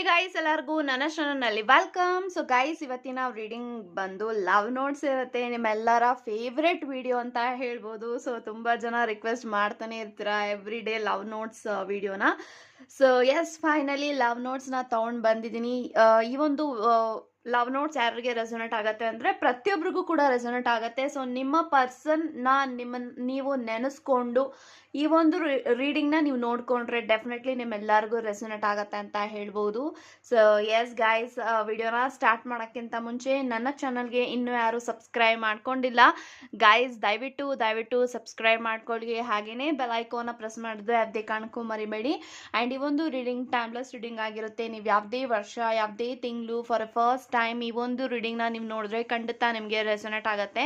Hey guys, ಎಲ್ಲರಿಗೂ ನನ್ನ ಚಾನಲ್ನಲ್ಲಿ ವೆಲ್ಕಮ್. ಸೊ ಗೈಸ್, ಇವತ್ತಿನ ರೀಡಿಂಗ್ ಬಂದು ಲವ್ ನೋಟ್ಸ್ ಇರುತ್ತೆ. ನಿಮ್ಮೆಲ್ಲರ ಫೇವ್ರೆಟ್ ವಿಡಿಯೋ ಅಂತ ಹೇಳ್ಬೋದು. ಸೊ ತುಂಬ ಜನ ರಿಕ್ವೆಸ್ಟ್ ಮಾಡ್ತಾನೆ ಇರ್ತೀರಾ ಎವ್ರಿ ಡೇ ಲವ್ ನೋಟ್ಸ್ ವಿಡಿಯೋನ. ಸೊ ಎಸ್, ಫೈನಲಿ ಲವ್ ನೋಟ್ಸ್ನ ತೊಗೊಂಡು ಬಂದಿದ್ದೀನಿ. ಈ ಒಂದು ಲವ್ ನೋಟ್ಸ್ ಯಾರಿಗೆ ರೆಸೊನೇಟ್ ಆಗುತ್ತೆ ಅಂದರೆ ಪ್ರತಿಯೊಬ್ಬರಿಗೂ ಕೂಡ ರೆಸೊನೇಟ್ ಆಗುತ್ತೆ. ಸೊ ನಿಮ್ಮ ಪರ್ಸನ್ನ ನೀವು ನೆನೆಸ್ಕೊಂಡು ಈ ಒಂದು ರೀಡಿಂಗ್ನ ನೀವು ನೋಡ್ಕೊಂಡ್ರೆ ಡೆಫಿನೆಟ್ಲಿ ನಿಮ್ಮೆಲ್ಲರಿಗೂ ರೆಸೊನೇಟ್ ಆಗುತ್ತೆ ಅಂತ ಹೇಳ್ಬೋದು. ಸೊ ಎಸ್ ಗೈಸ್, ವಿಡಿಯೋನ ಸ್ಟಾರ್ಟ್ ಮಾಡೋಕ್ಕಿಂತ ಮುಂಚೆ ನನ್ನ ಚಾನಲ್ಗೆ ಇನ್ನೂ ಯಾರು ಸಬ್ಸ್ಕ್ರೈಬ್ ಮಾಡ್ಕೊಂಡಿಲ್ಲ ಗೈಸ್, ದಯವಿಟ್ಟು ಸಬ್ಸ್ಕ್ರೈಬ್ ಮಾಡ್ಕೊಳ್ಳಿ. ಹಾಗೆಯೇ ಬೆಲ್ ಐಕಾನ್ನ ಪ್ರೆಸ್ ಮಾಡಿದ್ರೆ ಯಾವುದೇ ಕಾರಣಕ್ಕೂ ಮರಿಬೇಡಿ. ಆ್ಯಂಡ್ ಈ ಒಂದು ರೀಡಿಂಗ್ ಟೈಮ್ಲೆಸ್ ರೀಡಿಂಗ್ ಆಗಿರುತ್ತೆ. ನೀವು ಯಾವುದೇ ವರ್ಷ, ಯಾವುದೇ ತಿಂಗಳು, ಫಾರ್ ಫಸ್ಟ್ ಟೈಮ್ ಈ ಒಂದು ರೀಡಿಂಗ್ನ ನೀವು ನೋಡಿದ್ರೆ ಖಂಡಿತ ನಿಮಗೆ ರೆಸೊನೇಟ್ ಆಗುತ್ತೆ.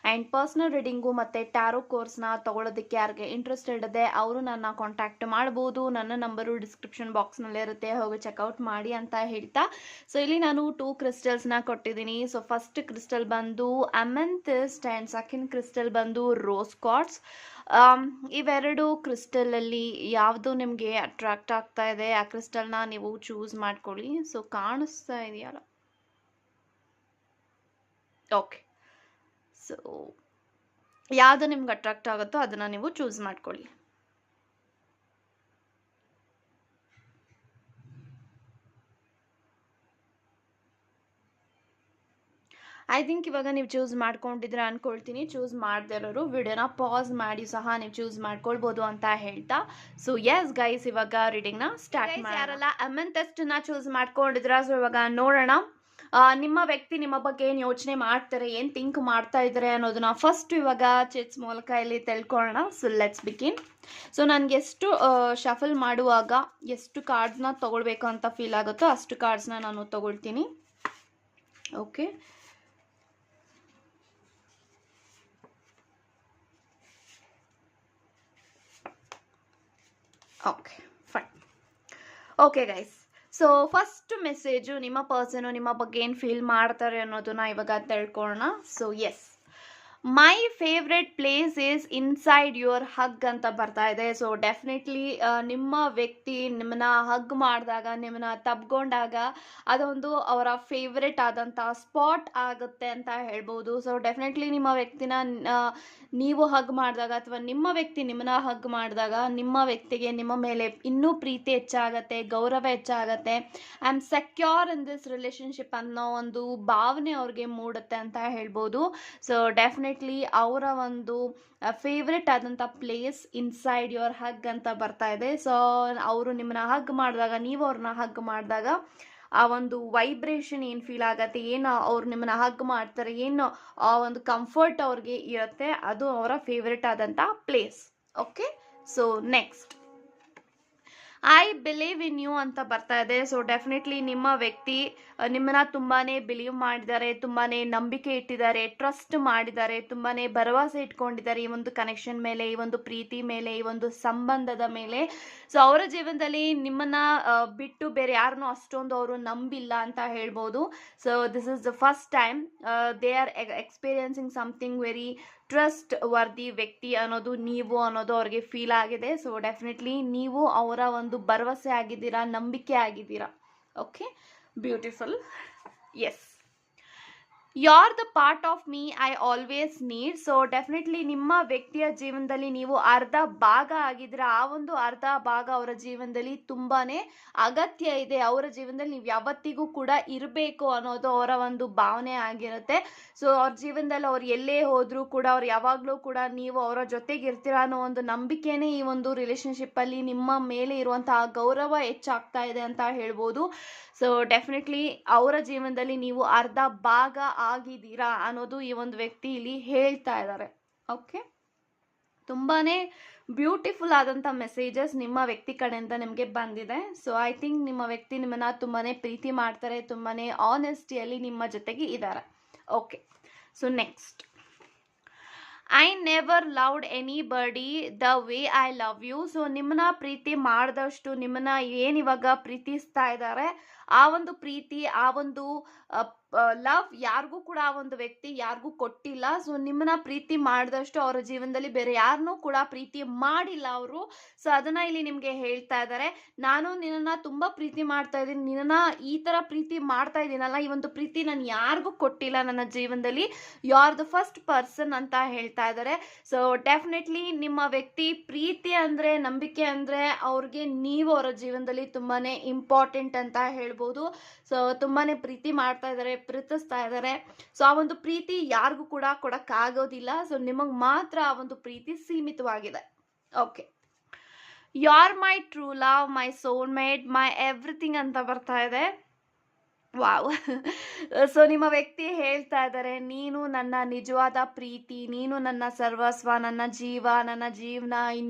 ಆ್ಯಂಡ್ ಪರ್ಸ್ನಲ್ ರೀಡಿಂಗು ಮತ್ತು ಟ್ಯಾರೋ ಕೋರ್ಸ್ನ ತೊಗೊಳೋದಕ್ಕೆ ಯಾರಿಗೆ ಇಂಟ್ರೆಸ್ಟ್ ಇದೆ ಅವರು ನನ್ನ ಕಾಂಟ್ಯಾಕ್ಟ್ ಮಾಡ್ಬೋದು. ನನ್ನ ನಂಬರು ಡಿಸ್ಕ್ರಿಪ್ಷನ್ ಬಾಕ್ಸ್ನಲ್ಲೇ ಇರುತ್ತೆ, ಹೋಗಿ ಚೆಕ್ಔಟ್ ಮಾಡಿ ಅಂತ ಹೇಳ್ತಾ, ಸೊ ಇಲ್ಲಿ ನಾನು 2 ಕ್ರಿಸ್ಟಲ್ಸ್ನ ಕೊಟ್ಟಿದ್ದೀನಿ. ಸೊ ಫಸ್ಟ್ ಕ್ರಿಸ್ಟಲ್ ಬಂದು ಅಮೆಂಥಿಸ್ಟ್ ಆ್ಯಂಡ್ ಸೆಕೆಂಡ್ ಕ್ರಿಸ್ಟಲ್ ಬಂದು ರೋಸ್ ಕ್ವಾರ್ಟ್ಸ್. ಇವೆರಡು ಕ್ರಿಸ್ಟಲಲ್ಲಿ ಯಾವುದು ನಿಮಗೆ ಅಟ್ರಾಕ್ಟ್ ಆಗ್ತಾ ಇದೆ ಆ ಕ್ರಿಸ್ಟಲ್ನ ನೀವು ಚೂಸ್ ಮಾಡ್ಕೊಳ್ಳಿ. ಸೊ ಕಾಣಿಸ್ತಾ ಇದೆಯಲ್ಲ, ಓಕೆ. ಸೊ ಯಾವುದು ನಿಮ್ಗೆ ಅಟ್ರಾಕ್ಟ್ ಆಗುತ್ತೋ ಅದನ್ನು ನೀವು ಚೂಸ್ ಮಾಡ್ಕೊಳ್ಳಿ. ಐ ಥಿಂಕ್ ಇವಾಗ ನೀವು ಚೂಸ್ ಮಾಡ್ಕೊಂಡಿದ್ರೆ ಅನ್ಕೊಳ್ತೀನಿ. ಚೂಸ್ ಮಾಡದೇ ಇರೋರು ವಿಡಿಯೋನ ಪಾಸ್ ಮಾಡಿ ಸಹ ನೀವು ಚೂಸ್ ಮಾಡ್ಕೊಳ್ಬೋದು ಅಂತ ಹೇಳ್ತಾ, ಸೊ ಎಸ್ ಗೈಸ್, ಇವಾಗ ರೀಡಿಂಗ್ನ ಸ್ಟಾರ್ಟ್ ಮಾಡಿ. ಯಾರೆಲ್ಲ ಅಮೆಂಥಿಸ್ಟ್ನ ಚೂಸ್ ಮಾಡ್ಕೊಂಡಿದ್ರ, ಸೊ ಇವಾಗ ನೋಡೋಣ ನಿಮ್ಮ ವ್ಯಕ್ತಿ ನಿಮ್ಮ ಬಗ್ಗೆ ಏನು ಯೋಚನೆ ಮಾಡ್ತಾರೆ, ಏನು ಥಿಂಕ್ ಮಾಡ್ತಾ ಇದ್ದಾರೆ ಅನ್ನೋದನ್ನ ಫಸ್ಟ್ ಇವಾಗ ಚೆಟ್ಸ್ ಮೂಲಕ ಇಲ್ಲಿ ತಿಳ್ಕೊಳ್ಳೋಣ. So let's begin. ಸೊ ನನಗೆ ಎಷ್ಟು ಶಫಲ್ ಮಾಡುವಾಗ ಎಷ್ಟು ಕಾರ್ಡ್ಸ್ನ ತೊಗೊಳ್ಬೇಕು ಅಂತ ಫೀಲ್ ಆಗುತ್ತೋ ಅಷ್ಟು ಕಾರ್ಡ್ಸ್ನ ನಾನು ತೊಗೊಳ್ತೀನಿ. Okay, okay fine. Okay guys, so first message ನಿಮ್ಮ ಪರ್ಸನು ನಿಮ್ಮ ಬಗ್ಗೆ ಏನು ಫೀಲ್ ಮಾಡ್ತಾರೆ ಅನ್ನೋದನ್ನ ಇವಾಗ ತಿಳ್ಕೊಳ್ಳೋಣ. So yes, my favourite place is inside your hug ಅಂತ ಬರ್ತಾ ಇದೆ. ಸೊ ಡೆಫಿನೆಟ್ಲಿ ನಿಮ್ಮ ವ್ಯಕ್ತಿ ನಿಮ್ಮನ್ನ ಹಗ್ ಮಾಡಿದಾಗ, ನಿಮ್ಮನ್ನ ತಬ್ಕೊಂಡಾಗ ಅದೊಂದು ಅವರ ಫೇವ್ರೆಟ್ ಆದಂಥ ಸ್ಪಾಟ್ ಆಗುತ್ತೆ ಅಂತ ಹೇಳ್ಬೋದು. ಸೊ ಡೆಫಿನೆಟ್ಲಿ ನಿಮ್ಮ ವ್ಯಕ್ತಿನ ನೀವು ಹಗ್ ಮಾಡಿದಾಗ ಅಥವಾ ನಿಮ್ಮ ವ್ಯಕ್ತಿ ನಿಮ್ಮನ್ನ ಹಗ್ ಮಾಡಿದಾಗ ನಿಮ್ಮ ವ್ಯಕ್ತಿಗೆ ನಿಮ್ಮ ಮೇಲೆ ಇನ್ನೂ ಪ್ರೀತಿ ಹೆಚ್ಚಾಗತ್ತೆ, ಗೌರವ ಹೆಚ್ಚಾಗತ್ತೆ. I am secure in this relationship ಅನ್ನೋ ಒಂದು ಭಾವನೆ ಅವ್ರಿಗೆ ಮೂಡುತ್ತೆ ಅಂತ ಹೇಳ್ಬೋದು. ಸೊ ಡೆಫಿನೆಟ್ಲಿ ಅವರ ಒಂದು ಫೇವ್ರೆಟ್ ಆದಂಥ ಪ್ಲೇಸ್ ಇನ್ಸೈಡ್ ಯುವರ್ ಹಗ್ ಅಂತ ಬರ್ತಾ ಇದೆ. ಸೊ ಅವರು ನಿಮ್ಮನ್ನ ಹಗ್ ಮಾಡಿದಾಗ, ನೀವು ಅವ್ರನ್ನ ಹಗ್ ಮಾಡಿದಾಗ ಆ ಒಂದು ವೈಬ್ರೇಷನ್ ಏನು ಫೀಲ್ ಆಗತ್ತೆ, ಏನು ಅವ್ರು ನಿಮ್ಮನ್ನ ಹಗ್ ಮಾಡ್ತಾರೆ, ಏನು ಆ ಒಂದು ಕಂಫರ್ಟ್ ಅವ್ರಿಗೆ ಇರುತ್ತೆ, ಅದು ಅವರ ಫೇವ್ರೆಟ್ ಆದಂಥ place. Okay, so next I believe in you ಅಂತ ಬರ್ತಾ ಇದೆ. ಸೊ ಡೆಫಿನೆಟ್ಲಿ ನಿಮ್ಮ ವ್ಯಕ್ತಿ ನಿಮ್ಮನ್ನ ತುಂಬಾ ಬಿಲೀವ್ ಮಾಡಿದ್ದಾರೆ, ತುಂಬಾ ನಂಬಿಕೆ ಇಟ್ಟಿದ್ದಾರೆ, ಟ್ರಸ್ಟ್ ಮಾಡಿದ್ದಾರೆ, ತುಂಬಾ ಭರವಸೆ ಇಟ್ಕೊಂಡಿದ್ದಾರೆ ಈ ಒಂದು ಕನೆಕ್ಷನ್ ಮೇಲೆ, ಈ ಒಂದು ಪ್ರೀತಿ ಮೇಲೆ, ಈ ಒಂದು ಸಂಬಂಧದ ಮೇಲೆ. ಸೊ ಅವರ ಜೀವನದಲ್ಲಿ ನಿಮ್ಮನ್ನ ಬಿಟ್ಟು ಬೇರೆ ಯಾರನ್ನೂ ಅಷ್ಟೊಂದು ಅವರು ನಂಬಿಲ್ಲ ಅಂತ ಹೇಳ್ಬೋದು. So this is the first time they are experiencing something very trust worthy ವ್ಯಕ್ತಿ ಅನ್ನೋದು ನೀವು ಅನ್ನೋದು ಅವ್ರಿಗೆ ಫೀಲ್ ಆಗಿದೆ. ಸೊ ಡೆಫಿನೆಟ್ಲಿ ನೀವು ಅವರ ಒಂದು ಭರವಸೆ ಆಗಿದ್ದೀರಾ, ನಂಬಿಕೆ ಆಗಿದ್ದೀರಾ. Okay, beautiful. Yes, you are the part of me I always need. So definitely ನಿಮ್ಮ ವ್ಯಕ್ತಿಯ ಜೀವನದಲ್ಲಿ ನೀವು ಅರ್ಧ ಭಾಗ ಆಗಿದ್ದೀರಾ. ಆ ಒಂದು ಅರ್ಧ ಭಾಗ ಅವರ ಜೀವನದಲ್ಲಿ ತುಂಬಾ ಅಗತ್ಯ ಇದೆ. ಅವರ ಜೀವನದಲ್ಲಿ ನೀವು ಯಾವತ್ತಿಗೂ ಕೂಡ ಇರಬೇಕು ಅನ್ನೋದು ಅವರ ಒಂದು ಭಾವನೆ ಆಗಿರುತ್ತೆ. ಸೊ ಅವ್ರ ಜೀವನದಲ್ಲಿ ಅವ್ರು ಎಲ್ಲೇ ಹೋದರೂ ಕೂಡ ಅವ್ರು ಯಾವಾಗಲೂ ಕೂಡ ನೀವು ಅವರ ಜೊತೆಗೆ ಇರ್ತೀರಾ ಅನ್ನೋ ಒಂದು ನಂಬಿಕೆನೇ ಈ ಒಂದು ರಿಲೇಶನ್ಶಿಪ್ಪಲ್ಲಿ ನಿಮ್ಮ ಮೇಲೆ ಇರುವಂತಹ ಗೌರವ ಹೆಚ್ಚಾಗ್ತಾ ಇದೆ ಅಂತ ಹೇಳ್ಬೋದು. ಸೊ ಡೆಫಿನೆಟ್ಲಿ ಅವರ ಜೀವನದಲ್ಲಿ ನೀವು ಅರ್ಧ ಭಾಗ ಆಗಿದ್ದೀರಾ ಅನ್ನೋದು ಈ ಒಂದು ವ್ಯಕ್ತಿ ಇಲ್ಲಿ ಹೇಳ್ತಾ ಇದ್ದಾರೆ. ಓಕೆ, ತುಂಬಾ ಬ್ಯೂಟಿಫುಲ್ ಆದಂಥ ಮೆಸೇಜಸ್ ನಿಮ್ಮ ವ್ಯಕ್ತಿ ಕಡೆಯಿಂದ ನಿಮಗೆ ಬಂದಿದೆ. ಸೊ ಐ ಥಿಂಕ್ ನಿಮ್ಮ ವ್ಯಕ್ತಿ ನಿಮ್ಮನ್ನ ತುಂಬಾ ಪ್ರೀತಿ ಮಾಡ್ತಾರೆ, ತುಂಬಾ ಆನೆಸ್ಟಿಯಲ್ಲಿ ನಿಮ್ಮ ಜೊತೆಗೆ ಇದ್ದಾರೆ. Okay, so next, I never loved anybody the way I love you. So ನಿಮ್ಮನ್ನ ಪ್ರೀತಿ ಮಾಡಿದಷ್ಟು, ನಿಮ್ಮನ್ನ ಏನಿವಾಗ ಪ್ರೀತಿಸ್ತಾ ಇದ್ದಾರೆ ಆ ಒಂದು ಪ್ರೀತಿ, ಆ ಒಂದು ಲವ್ ಯಾರಿಗೂ ಕೂಡ ಆ ಒಂದು ವ್ಯಕ್ತಿ ಯಾರಿಗೂ ಕೊಟ್ಟಿಲ್ಲ. ಸೊ ನಿಮ್ಮನ್ನ ಪ್ರೀತಿ ಮಾಡಿದಷ್ಟು ಅವರ ಜೀವನದಲ್ಲಿ ಬೇರೆ ಯಾರನ್ನೂ ಕೂಡ ಪ್ರೀತಿ ಮಾಡಿಲ್ಲ ಅವರು. ಸೊ ಅದನ್ನ ಇಲ್ಲಿ ನಿಮ್ಗೆ ಹೇಳ್ತಾ ಇದ್ದಾರೆ. ನಾನು ನಿನ್ನನ್ನ ತುಂಬಾ ಪ್ರೀತಿ ಮಾಡ್ತಾ ಇದ್ದೀನಿ, ನಿನ್ನನ್ನ ಈ ತರ ಪ್ರೀತಿ ಮಾಡ್ತಾ ಇದ್ದೀನಲ್ಲ, ಈ ಒಂದು ಪ್ರೀತಿ ನಾನು ಯಾರಿಗೂ ಕೊಟ್ಟಿಲ್ಲ ನನ್ನ ಜೀವನದಲ್ಲಿ. You are the first person ಅಂತ ಹೇಳ್ತಾ ಇದ್ದಾರೆ. ಸೊ ಡೆಫಿನೆಟ್ಲಿ ನಿಮ್ಮ ವ್ಯಕ್ತಿ ಪ್ರೀತಿ ಅಂದ್ರೆ, ನಂಬಿಕೆ ಅಂದ್ರೆ ಅವ್ರಿಗೆ ನೀವು ಅವರ ಜೀವನದಲ್ಲಿ ತುಂಬಾನೇ ಇಂಪಾರ್ಟೆಂಟ್ ಅಂತ ಹೇಳ್ಬೋದು. ಸೊ ತುಂಬಾನೇ ಪ್ರೀತಿ ಮಾಡ್ತಾ ಇದ್ದಾರೆ, ಪ್ರೀತಿಸ್ತಾ ಇದ್ದಾರೆ. ಸೊ ಆ ಒಂದು ಪ್ರೀತಿ ಯಾರಿಗೂ ಕೂಡ ಕೊಡಕ್ಕಾಗೋದಿಲ್ಲ. ಸೊ ನಿಮಗ್ ಮಾತ್ರ ಆ ಒಂದು ಪ್ರೀತಿ ಸೀಮಿತವಾಗಿದೆ. Okay, you are my true love, my soul mate, my everything ಅಂತ ಬರ್ತಾ ಇದೆ. ವಾವ್. ಸೊ ನಿಮ್ಮ ವ್ಯಕ್ತಿ ಹೇಳ್ತಾ ಇದ್ದಾರೆ, ನೀನು ನನ್ನ ನಿಜವಾದ ಪ್ರೀತಿ, ನೀನು ನನ್ನ ಸರ್ವಸ್ವ, ನನ್ನ ಜೀವ, ನನ್ನ ಜೀವನ,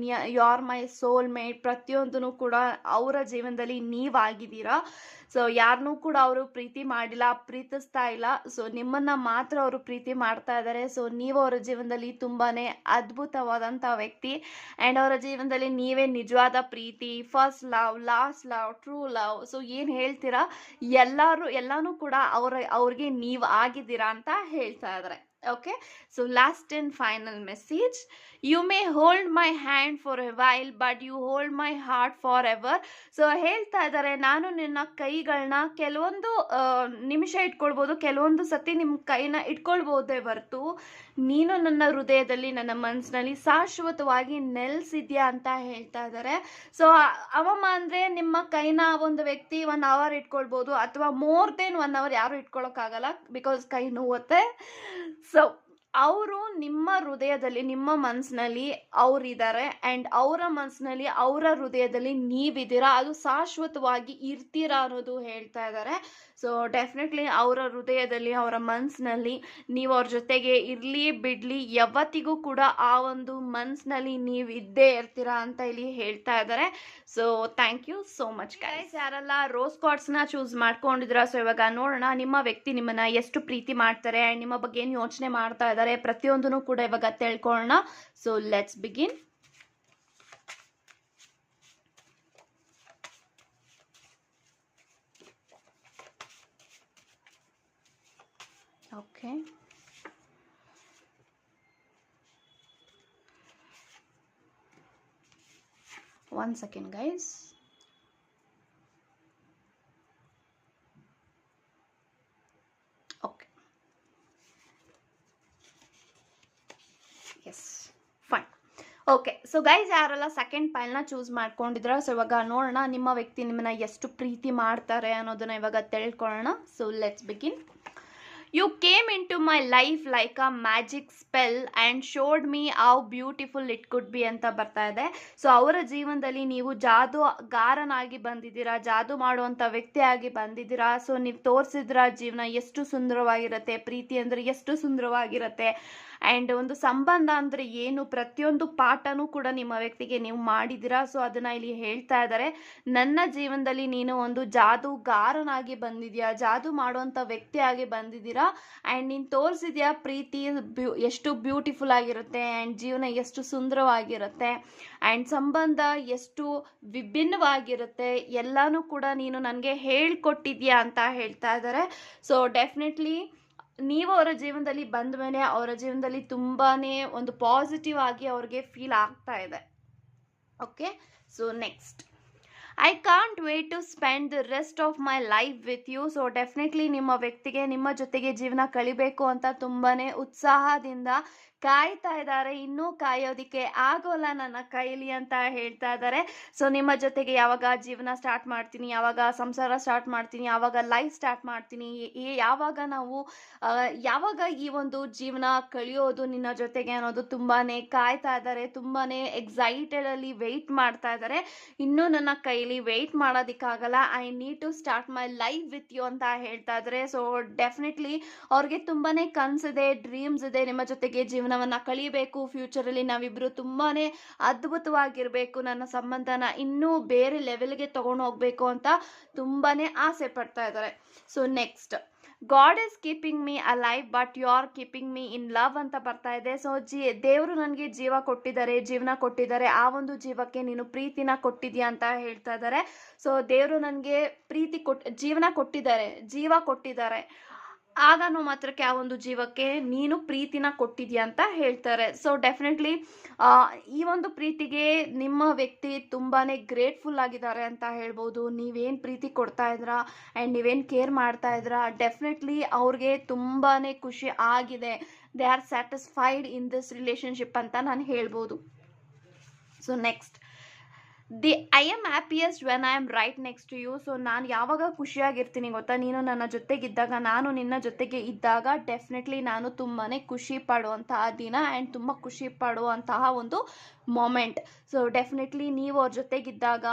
you are my soul mate. ಪ್ರತಿಯೊಂದೂ ಕೂಡ ಅವರ ಜೀವನದಲ್ಲಿ ನೀವಾಗಿದ್ದೀರಾ. ಸೊ ಯಾರನ್ನೂ ಕೂಡ ಅವರು ಪ್ರೀತಿ ಮಾಡಿಲ್ಲ, ಪ್ರೀತಿಸ್ತಾ ಇಲ್ಲ. ಸೊ ನಿಮ್ಮನ್ನ ಮಾತ್ರ ಅವರು ಪ್ರೀತಿ ಮಾಡ್ತಾ ಇದ್ದಾರೆ. ಸೊ ನೀವು ಅವರ ಜೀವನದಲ್ಲಿ ತುಂಬಾನೇ ಅದ್ಭುತವಾದಂಥ ವ್ಯಕ್ತಿ. ಆ್ಯಂಡ್ ಅವರ ಜೀವನದಲ್ಲಿ ನೀವೇ ನಿಜವಾದ ಪ್ರೀತಿ, first love, last love, true love. So ಏನು ಹೇಳ್ತೀರಾ ಎಲ್ಲಾನು ಕೂಡ ಅವ್ರಿಗೆ ನೀವು ಆಗಿದ್ದೀರಾ ಅಂತ ಹೇಳ್ತಾ ಇದ್ದಾರೆ. Okay, so last and final message, you may hold my hand for a while but you hold my heart forever. So ಹೇಳ್ತಾ ಇದ್ದಾರೆ, ನಾನು ನಿನ್ನ ಕೈಗಳನ್ನ ಕೆಲವೊಂದು ನಿಮಿಷ ಇಟ್ಕೊಳ್ಬೋದು, ಕೆಲವೊಂದು ಸತಿ ನಿಮ್ಮ ಕೈನ ಇಟ್ಕೊಳ್ಬೋದೇ ಹೊರತು ನೀನು ನನ್ನ ಹೃದಯದಲ್ಲಿ, ನನ್ನ ಮನಸ್ಸಿನಲ್ಲಿ ಶಾಶ್ವತವಾಗಿ ನೆಲೆಸಿದ್ಯಾ ಅಂತ ಹೇಳ್ತಾ ಇದ್ದಾರೆ. ಸೊ ಅವಮ್ಮ ಅಂದರೆ ನಿಮ್ಮ ಕೈನ ಒಂದು ವ್ಯಕ್ತಿ 1 ಅವರ್ ಇಟ್ಕೊಳ್ಬೋದು, ಅಥವಾ ಮೋರ್ ದೆನ್ 1 ಅವರ್ ಯಾರು ಇಟ್ಕೊಳ್ಳೋಕ್ಕಾಗಲ್ಲ, ಬಿಕಾಸ್ ಕೈ ನೋವುತ್ತೆ. ಸೊ ಅವರು ನಿಮ್ಮ ಹೃದಯದಲ್ಲಿ, ನಿಮ್ಮ ಮನಸ್ಸಿನಲ್ಲಿ ಅವರಿದ್ದಾರೆ, ಆ್ಯಂಡ್ ಅವರ ಮನಸ್ಸಿನಲ್ಲಿ, ಅವರ ಹೃದಯದಲ್ಲಿ ನೀವಿದ್ದೀರಾ. ಅದು ಶಾಶ್ವತವಾಗಿ ಇರ್ತೀರಾ ಅನ್ನೋದು ಹೇಳ್ತಾ ಇದ್ದಾರೆ. ಸೊ ಡೆಫಿನೆಟ್ಲಿ ಅವರ ಹೃದಯದಲ್ಲಿ, ಅವರ ಮನಸ್ಸಿನಲ್ಲಿ ನೀವು ಅವ್ರ ಜೊತೆಗೆ ಇರಲಿ ಬಿಡಲಿ, ಯಾವತ್ತಿಗೂ ಕೂಡ ಆ ಒಂದು ಮನಸ್ಸಿನಲ್ಲಿ ನೀವು ಇದ್ದೇ ಇರ್ತೀರಾ ಅಂತ ಇಲ್ಲಿ ಹೇಳ್ತಾ ಇದ್ದಾರೆ. So thank you so much guys. ಯಾರೆಲ್ಲ ರೋಸ್ ಕಾರ್ಡ್ಸ್ನ ಚೂಸ್ ಮಾಡ್ಕೊಂಡಿದ್ರ, ಸೊ ಇವಾಗ ನೋಡೋಣ ನಿಮ್ಮ ವ್ಯಕ್ತಿ ನಿಮ್ಮನ್ನ ಎಷ್ಟು ಪ್ರೀತಿ ಮಾಡ್ತಾರೆ, ಆ್ಯಂಡ್ ನಿಮ್ಮ ಬಗ್ಗೆ ಏನು ಯೋಚನೆ ಮಾಡ್ತಾ ಇದ್ದಾರೆ, ಪ್ರತಿಯೊಂದನ್ನು ಕೂಡ ಇವಾಗ ತಿಳ್ಕೊಳ್ಳೋಣ. So let's begin. Okay, one second guys. Okay, yes, fine. Okay, so guys ಯಾರೆಲ್ಲ ಸೆಕೆಂಡ್ ಪೈಲ್ನ ಚೂಸ್ ಮಾಡ್ಕೊಂಡಿದ್ರ, ಸೊ ಇವಾಗ ನೋಡೋಣ ನಿಮ್ಮ ವ್ಯಕ್ತಿ ನಿಮ್ಮನ್ನ ಎಷ್ಟು ಪ್ರೀತಿ ಮಾಡ್ತಾರೆ ಅನ್ನೋದನ್ನ ಇವಾಗ ತಿಳ್ಕೊಳ್ಳೋಣ. So let's begin. You came into my life like a magic spell and showed me how beautiful it could be ಅಂತ ಬರ್ತಾ ಇದೆ. ಸೊ ಅವರ ಜೀವನದಲ್ಲಿ ನೀವು ಜಾದುಗಾರನಾಗಿ ಬಂದಿದ್ದೀರಾ, ಜಾದು ಮಾಡುವಂಥ ವ್ಯಕ್ತಿಯಾಗಿ ಬಂದಿದ್ದೀರಾ. ಸೊ ನೀವು ತೋರಿಸಿದ್ರ ಜೀವನ ಎಷ್ಟು ಸುಂದರವಾಗಿರುತ್ತೆ, ಪ್ರೀತಿ ಅಂದರೆ ಎಷ್ಟು ಸುಂದರವಾಗಿರುತ್ತೆ, ಆ್ಯಂಡ್ ಒಂದು ಸಂಬಂಧ ಅಂದರೆ ಏನು, ಪ್ರತಿಯೊಂದು ಪಾಠನೂ ಕೂಡ ನಿಮ್ಮ ವ್ಯಕ್ತಿಗೆ ನೀವು ಮಾಡಿದ್ದೀರಾ. ಸೊ ಅದನ್ನು ಇಲ್ಲಿ ಹೇಳ್ತಾ ಇದ್ದಾರೆ, ನನ್ನ ಜೀವನದಲ್ಲಿ ನೀನು ಒಂದು ಜಾದುಗಾರನಾಗಿ ಬಂದಿದ್ಯಾ, ಜಾದು ಮಾಡುವಂಥ ವ್ಯಕ್ತಿಯಾಗಿ ಬಂದಿದ್ದೀರಾ, ಆ್ಯಂಡ್ ನೀನು ತೋರಿಸಿದ್ಯಾ ಪ್ರೀತಿ ಎಷ್ಟು ಬ್ಯೂಟಿಫುಲ್ ಆಗಿರುತ್ತೆ, ಆ್ಯಂಡ್ ಜೀವನ ಎಷ್ಟು ಸುಂದರವಾಗಿರುತ್ತೆ, ಆ್ಯಂಡ್ ಸಂಬಂಧ ಎಷ್ಟು ವಿಭಿನ್ನವಾಗಿರುತ್ತೆ, ಎಲ್ಲನೂ ಕೂಡ ನೀನು ನನಗೆ ಹೇಳ್ಕೊಟ್ಟಿದ್ಯಾ ಅಂತ ಹೇಳ್ತಾ ಇದ್ದಾರೆ. ಸೊ ಡೆಫಿನೆಟ್ಲಿ ನೀವು ಅವರ ಜೀವನದಲ್ಲಿ ಬಂದ ಮೇಲೆ ಅವರ ಜೀವನದಲ್ಲಿ ತುಂಬಾ ಒಂದು ಪಾಸಿಟಿವ್ ಆಗಿ ಅವ್ರಿಗೆ ಫೀಲ್ ಆಗ್ತಾ ಇದೆ. Okay, so next, I can't wait to spend the rest of my life with you. So definitely ನಿಮ್ಮ ವ್ಯಕ್ತಿಗೆ ನಿಮ್ಮ ಜೊತೆಗೆ ಜೀವನ ಕಳಿಬೇಕು ಅಂತ ತುಂಬಾ ಉತ್ಸಾಹದಿಂದ ಕಾಯ್ತಾ ಇದ್ದಾರೆ. ಇನ್ನೂ ಕಾಯೋದಿಕ್ಕೆ ಆಗೋಲ್ಲ ನನ್ನ ಕೈಲಿ ಅಂತ ಹೇಳ್ತಾ ಇದ್ದಾರೆ. ಸೊ ನಿಮ್ಮ ಜೊತೆಗೆ ಯಾವಾಗ ಜೀವನ ಸ್ಟಾರ್ಟ್ ಮಾಡ್ತೀನಿ, ಯಾವಾಗ ಸಂಸಾರ ಸ್ಟಾರ್ಟ್ ಮಾಡ್ತೀನಿ, ಯಾವಾಗ ಲೈಫ್ ಸ್ಟಾರ್ಟ್ ಮಾಡ್ತೀನಿ, ಯಾವಾಗ ಈ ಒಂದು ಜೀವನ ಕಳಿಯೋದು ನಿನ್ನ ಜೊತೆಗೆ ಅನ್ನೋದು ತುಂಬಾ ಕಾಯ್ತಾ ಇದ್ದಾರೆ, ತುಂಬಾ ಎಕ್ಸೈಟೆಡಲ್ಲಿ ವೆಯ್ಟ್ ಮಾಡ್ತಾ ಇದ್ದಾರೆ. ಇನ್ನೂ ನನ್ನ ಕೈಲಿ ವೆಯ್ಟ್ ಮಾಡೋದಕ್ಕಾಗಲ್ಲ, I need to start my life with you ಅಂತ ಹೇಳ್ತಾ ಇದ್ದಾರೆ. ಸೊ ಡೆಫಿನೆಟ್ಲಿ ಅವ್ರಿಗೆ ತುಂಬಾ ಕನಸಿದೆ, ಡ್ರೀಮ್ಸ್ ಇದೆ, ನಿಮ್ಮ ಜೊತೆಗೆ ಜೀವನವನ್ನ ಕಳಿಬೇಕು, ಫ್ಯೂಚರಲ್ಲಿ ನಾವಿಬ್ರು ತುಂಬಾನೇ ಅದ್ಭುತವಾಗಿರ್ಬೇಕು, ನನ್ನ ಸಂಬಂಧನ ಇನ್ನೂ ಬೇರೆ ಲೆವೆಲ್ಗೆ ತಗೊಂಡು ಹೋಗ್ಬೇಕು ಅಂತ ತುಂಬಾನೇ ಆಸೆ ಪಡ್ತಾ ಇದ್ದಾರೆ. So next, God is keeping me alive but you are keeping me in love ಅಂತ ಬರ್ತಾ ಇದೆ. ಸೊ ದೇವರು ನನಗೆ ಜೀವ ಕೊಟ್ಟಿದ್ದಾರೆ, ಜೀವನ ಕೊಟ್ಟಿದ್ದಾರೆ, ಆ ಒಂದು ಜೀವಕ್ಕೆ ನೀನು ಪ್ರೀತಿನ ಕೊಟ್ಟಿದ್ಯಾ ಅಂತ ಹೇಳ್ತಾ ಇದ್ದಾರೆ. ಸೊ ದೇವರು ನನಗೆ ಜೀವನ ಕೊಟ್ಟಿದ್ದಾರೆ, ಜೀವ ಕೊಟ್ಟಿದ್ದಾರೆ, ಆಗನೋ ಮಾತ್ರಕ್ಕೆ ಆ ಒಂದು ಜೀವಕ್ಕೆ ನೀನು ಪ್ರೀತಿನ ಕೊಟ್ಟಿದ್ಯಾ ಅಂತ ಹೇಳ್ತಾರೆ. ಸೊ ಡೆಫಿನೆಟ್ಲಿ ಈ ಒಂದು ಪ್ರೀತಿಗೆ ನಿಮ್ಮ ವ್ಯಕ್ತಿ ತುಂಬಾನೇ ಗ್ರೇಟ್ಫುಲ್ ಆಗಿದ್ದಾರೆ ಅಂತ ಹೇಳ್ಬೋದು. ನೀವೇನು ಪ್ರೀತಿ ಕೊಡ್ತಾ ಇದ್ದೀರಾ ಆ್ಯಂಡ್ ನೀವೇನು ಕೇರ್ ಮಾಡ್ತಾ ಇದ್ದೀರಾ, ಡೆಫಿನೆಟ್ಲಿ ಅವ್ರಿಗೆ ತುಂಬಾನೇ ಖುಷಿ ಆಗಿದೆ. They are satisfied in this relationship ಅಂತ ನಾನು ಹೇಳ್ಬೋದು. So next, I am happiest when I am right next to you. So ನಾನು ಯಾವಾಗ ಖುಷಿಯಾಗಿರ್ತೀನಿ ಗೊತ್ತಾ, ನೀನು ನನ್ನ ಜೊತೆಗಿದ್ದಾಗ, ನಾನು ನಿನ್ನ ಜೊತೆಗೆ ಇದ್ದಾಗ ಡೆಫಿನೆಟ್ಲಿ ನಾನು ತುಂಬಾ ಖುಷಿ ಪಡುವಂತಹ ದಿನ ಆ್ಯಂಡ್ ತುಂಬ ಖುಷಿ ಪಡುವಂತಹ ಒಂದು ಮೊಮೆಂಟ್. ಸೊ ಡೆಫಿನೆಟ್ಲಿ ನೀವು ಅವ್ರ ಜೊತೆಗಿದ್ದಾಗ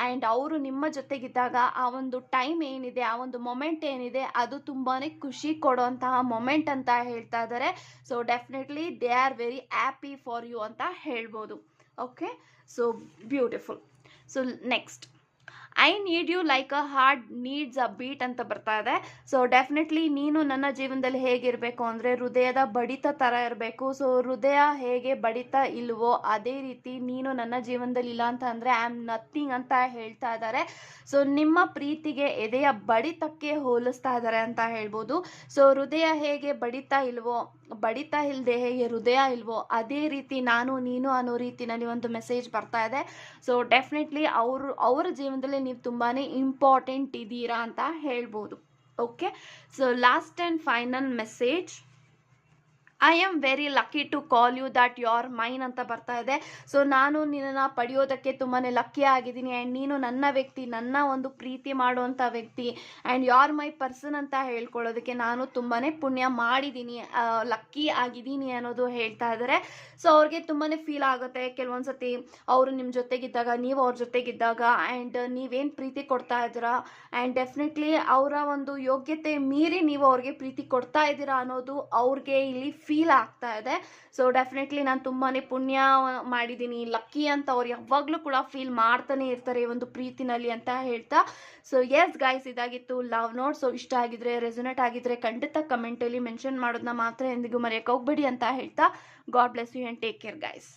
ಆ್ಯಂಡ್ ಅವರು ನಿಮ್ಮ ಜೊತೆಗಿದ್ದಾಗ ಆ ಒಂದು ಟೈಮ್ ಏನಿದೆ, ಆ ಒಂದು ಮೊಮೆಂಟ್ ಏನಿದೆ, ಅದು ತುಂಬಾ ಖುಷಿ ಕೊಡುವಂತಹ ಮೊಮೆಂಟ್ ಅಂತ ಹೇಳ್ತಾ ಇದ್ದಾರೆ. So definitely they are very happy for you ಅಂತ ಹೇಳ್ಬೋದು. Okay, so beautiful. So next, I need you like a heart needs a beat ಅಂತ ಬರ್ತಾ ಇದೆ. ಸೊ ಡೆಫಿನೆಟ್ಲಿ ನೀನು ನನ್ನ ಜೀವನದಲ್ಲಿ ಹೇಗಿರಬೇಕು ಅಂದರೆ ಹೃದಯದ ಬಡಿತ ಥರ ಇರಬೇಕು. ಸೊ ಹೃದಯ ಹೇಗೆ ಬಡಿತ ಇಲ್ವೋ ಅದೇ ರೀತಿ ನೀನು ನನ್ನ ಜೀವನದಲ್ಲಿ ಇಲ್ಲ ಅಂತ ಅಂದರೆ ಐ ಆಮ್ ನಥಿಂಗ್ ಅಂತ ಹೇಳ್ತಾ ಇದ್ದಾರೆ. ಸೊ ನಿಮ್ಮ ಪ್ರೀತಿಗೆ ಎದೆಯ ಬಡಿತಕ್ಕೆ ಹೋಲಿಸ್ತಾ ಇದ್ದಾರೆ ಅಂತ ಹೇಳ್ಬೋದು. ಸೊ ಹೃದಯ ಹೇಗೆ ಬಡಿತಾ ಇಲ್ವೋ, ಬಡಿತಾ ಇಲ್ಲದೆ ಹೇಗೆ ಹೃದಯ ಇಲ್ವೋ ಅದೇ ರೀತಿ ನಾನು ನೀನು ಅನ್ನೋ ರೀತಿನಲ್ಲಿ ಒಂದು ಮೆಸೇಜ್ ಬರ್ತಾ ಇದೆ. ಸೊ ಡೆಫಿನೆಟ್ಲಿ ಅವರ ಜೀವನದಲ್ಲಿ ನೀವು ತುಂಬಾ ಇಂಪಾರ್ಟೆಂಟ್ ಇದ್ದೀರಾ ಅಂತ ಹೇಳ್ಬೋದು. Okay, so last and final message, I am very lucky to call you that you are mine ಅಂತ ಬರ್ತಾ ಇದೆ. ಸೊ ನಾನು ನಿನ್ನನ್ನು ಪಡೆಯೋದಕ್ಕೆ ತುಂಬಾ ಲಕ್ಕಿ ಆಗಿದ್ದೀನಿ ಆ್ಯಂಡ್ ನೀನು ನನ್ನ ವ್ಯಕ್ತಿ, ನನ್ನ ಒಂದು ಪ್ರೀತಿ ಮಾಡುವಂಥ ವ್ಯಕ್ತಿ and you are my person ಅಂತ ಹೇಳ್ಕೊಳ್ಳೋದಕ್ಕೆ ನಾನು ತುಂಬಾ ಪುಣ್ಯ ಮಾಡಿದ್ದೀನಿ, ಲಕ್ಕಿ ಆಗಿದ್ದೀನಿ ಅನ್ನೋದು ಹೇಳ್ತಾ ಇದ್ದಾರೆ. ಸೊ ಅವ್ರಿಗೆ ತುಂಬಾ ಫೀಲ್ ಆಗುತ್ತೆ ಕೆಲವೊಂದು ಸತಿ ಅವರು ನಿಮ್ಮ ಜೊತೆಗಿದ್ದಾಗ, ನೀವು ಅವ್ರ ಜೊತೆಗಿದ್ದಾಗ ಆ್ಯಂಡ್ ನೀವೇನು ಪ್ರೀತಿ ಕೊಡ್ತಾ ಇದ್ದೀರಾ ಆ್ಯಂಡ್ ಡೆಫಿನೆಟ್ಲಿ ಅವರ ಒಂದು ಯೋಗ್ಯತೆ ಮೀರಿ ನೀವು ಅವ್ರಿಗೆ ಪ್ರೀತಿ ಕೊಡ್ತಾ ಇದ್ದೀರಾ ಅನ್ನೋದು ಅವ್ರಿಗೆ ಇಲ್ಲಿ ಫೀಲ್ ಆಗ್ತಾ ಇದೆ. ಸೊ ಡೆಫಿನೆಟ್ಲಿ ನಾನು ತುಂಬಾ ಪುಣ್ಯ ಮಾಡಿದ್ದೀನಿ, ಲಕ್ಕಿ ಅಂತ ಅವ್ರು ಯಾವಾಗಲೂ ಕೂಡ ಫೀಲ್ ಮಾಡ್ತಾನೆ ಇರ್ತಾರೆ ಈ ಒಂದು ಪ್ರೀತಿನಲ್ಲಿ ಅಂತ ಹೇಳ್ತಾ. ಸೊ ಎಸ್ ಗೈಸ್, ಇದಾಗಿತ್ತು ಲವ್ ನೋಟ್. ಸೊ ಇಷ್ಟ ಆಗಿದ್ರೆ, ರೆಸೊನೇಟ್ ಆಗಿದ್ರೆ ಖಂಡಿತ ಕಮೆಂಟಲ್ಲಿ ಮೆನ್ಷನ್ ಮಾಡೋದನ್ನ ಮಾತ್ರ ಎಂದಿಗೂ ಮರೆಯೋಕೆ ಹೋಗ್ಬೇಡಿ ಅಂತ ಹೇಳ್ತಾ, God bless you and take care guys.